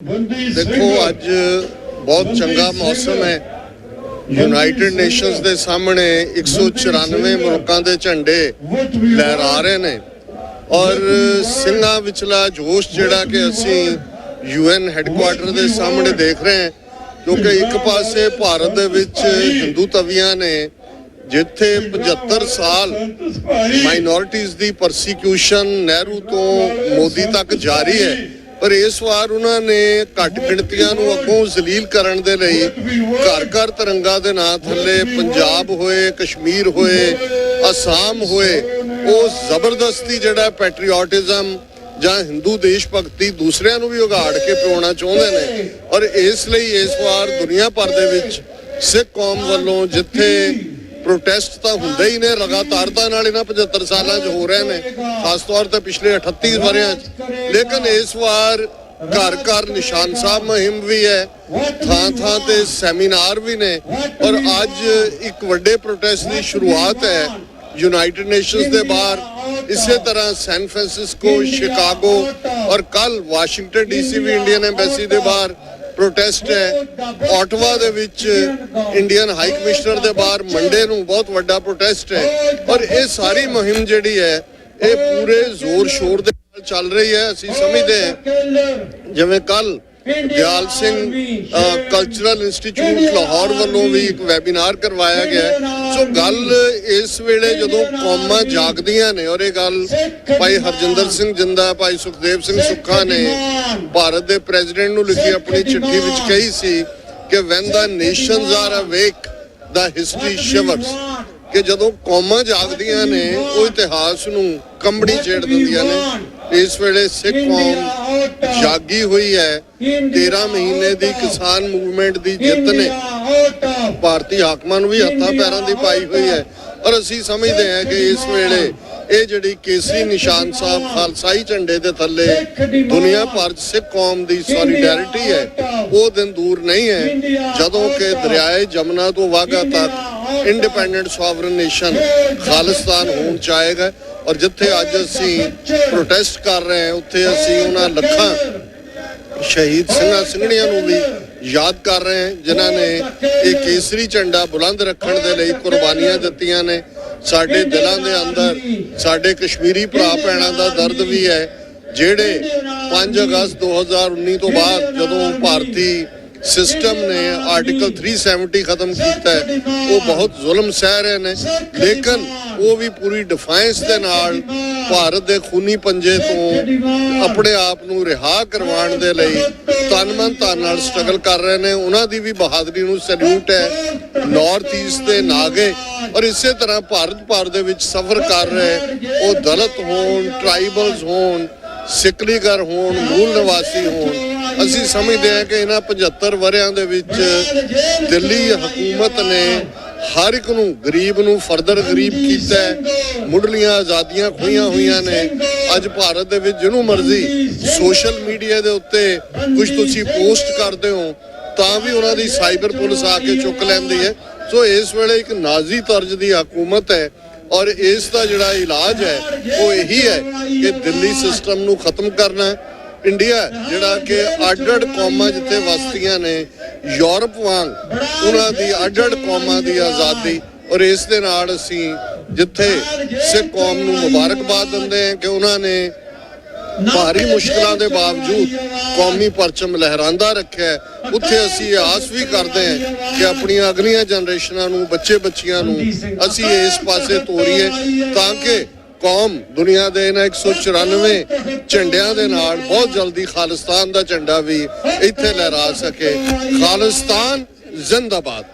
देखो अज बहुत चंगा मौसम है। यूनाइटेड नेशंस के सामने 194 मुल्कों के झंडे लहरा रहे ने और सिंघां विचला जोश जिहड़ा कि असी UN हैडकुआटर के सामने देख रहे हैं, क्योंकि एक पासे भारत दे विच हिंदू तवियां ने जिथे 75 साल माइनॉरिटीज़ की परसीक्यूशन नेहरू तो मोदी तक जारी है, पर इस बार उन्होंने घट गिणतियां नूं अगों जलील करन दे लई घर घर तिरंगा दे नां थल्ले पंजाब होए, कश्मीर होए, आसाम होए, वो जबरदस्ती जिहड़ा पैट्रियोटिज्म जां हिंदू देश भगती दूसरिਆਂ ਨੂੰ भी उगाड़ के पिवाउणा चाहुंदे ने। और इसलिए इस बार दुनिया भर दे विच सिख कौम वालों जिथे प्रोटेस्ट तो होंदे ही ने लगातारता नाल इन्हां 75 सालां च हो रहे ने, खास तौर ते पिछले 38 वरियां च। लेकिन इस बार घर घर निशान साहब मुहिम भी है, थां थां ते सैमीनार भी ने और अज एक वड्डे प्रोटेस्ट की शुरुआत है यूनाइटेड नेशंस के बाहर। इसी तरह सैन फ्रांसिस्को, शिकागो और कल वाशिंगटन DC भी इंडियन एम्बेसी के बाहर प्रोटेस्ट है। ऑटवा दे विच इंडियन हाई कमिश्नर दे बाहर मंडे नूं बहुत वड्डा प्रोटेस्ट है और ये सारी मुहिम जिहड़ी है ये पूरे जोर शोर दे नाल चल रही है। असीं समझदे हैं जिवें कल दयाल सिंह कल्चरल इंस्टीट्यूट लाहौर वालों भी एक वैबीनार करवाया गया है। सो गल इस वेले जदों कौमां जागदियां ने, और ये गल भाई हरजिंदर सिंह जिंदा, भाई सुखदेव सिंह सुक्खा ने भारत के प्रेजिडेंट नूं लिखी अपनी चिट्ठी विच कही सी कि when the nations are awake the history shivers, कि जदों कौमां जागदियां ने वो इतिहास नूं कंबड़ी छेड़ दिंदियां ने। इस वेले सिख कौम जागी हुई है। 13 महीने की किसान मूवमेंट की जित ने भारतीय हाकमां नूं भी हत्थां पैरां दी पाई हुई है और असीं समझते हैं कि इस वेले ये जिहड़ी केसरी निशान साहब खालसाई झंडे दे थल्ले दुनिया भर सिख कौम की सॉलीडैरिटी है, वो दिन दूर नहीं है जदों कि दरियाए जमुना तो वाघा तक इंडिपेंडेंट सॉवरन नेशन खालिस्तान होना चाहेगा। और जिथे अज असी प्रोटेस्ट कर रहे हैं उत्थे असी उन्हां लखां शहीद सिंघां सिंघणियां नूं भी याद कर रहे हैं जिन्हां ने ये केसरी झंडा बुलंद रखण दे लई कुर्बानियां दित्तियां ने। साडे दिलां दे अंदर साडे कश्मीरी भरा भैणां दा दर्द भी है जिहड़े 5 अगस्त 2019 तो बाद जदों भारती सिस्टम ने आर्टिकल 370 खत्म किया है, वो बहुत जुल्म सह रहे हैं, लेकिन वो भी पूरी डिफाइंस के नाल भारत के खूनी पंजे तो अपने आप नूं रिहा करवाउण दे लई तन मन धन नाल स्ट्रगल कर रहे हैं। उन्हां दी भी बहादरी नूं सैल्यूट है। नॉर्थ ईस्ट के नागे और इसे तरह भारत भर दे विच सफर कर रहे, वो दलित होण, ट्राइबल्स होण, सिकलीगर होण, मूल निवासी होण, असीं समझते हैं कि इन्हां 75 वरियां दे विच दिल्ली हुकूमत ने हर एक नूं गरीब नूं फर्दर गरीब कीता है। मुढ़लियां आज़ादियां खोईयां हुईयां ने। अज भारत दे विच जिहनूं मर्जी सोशल मीडिया दे उत्ते कुछ तुसीं पोस्ट करदे हो तां भी उन्हां दी साइबर पुलिस आके चुक लैंदी है। सो इस वेले एक नाजी तर्ज दी हुकूमत है और इसका जिहड़ा इलाज है वो यही है कि दिल्ली सिस्टम नूं खत्म करना है। इंडिया जिहड़ा कि अड-अड कौमां जिथे वसदियां ने यूरोप वांग उन्हां दी अड-अड कौमां दी आज़ादी, और इस दे नाल असीं जिथे सिख कौम नूं मुबारकबाद दिंदे हैं कि उन्होंने भारी मुश्किलों के बावजूद कौमी परचम लहरांदा रखा है, उत्थे असीं आस भी करते हैं कि अपनी अगलियां जनरेशनां नूं, बच्चे बच्चियां नूं असीं इस पासे तोरीए ताकि कौम दुनिया के इन्हां 194 झंडियां दे नाल बहुत जल्दी खालिस्तान का झंडा भी इत्थे लहरा सके। खालिस्तान जिंदाबाद।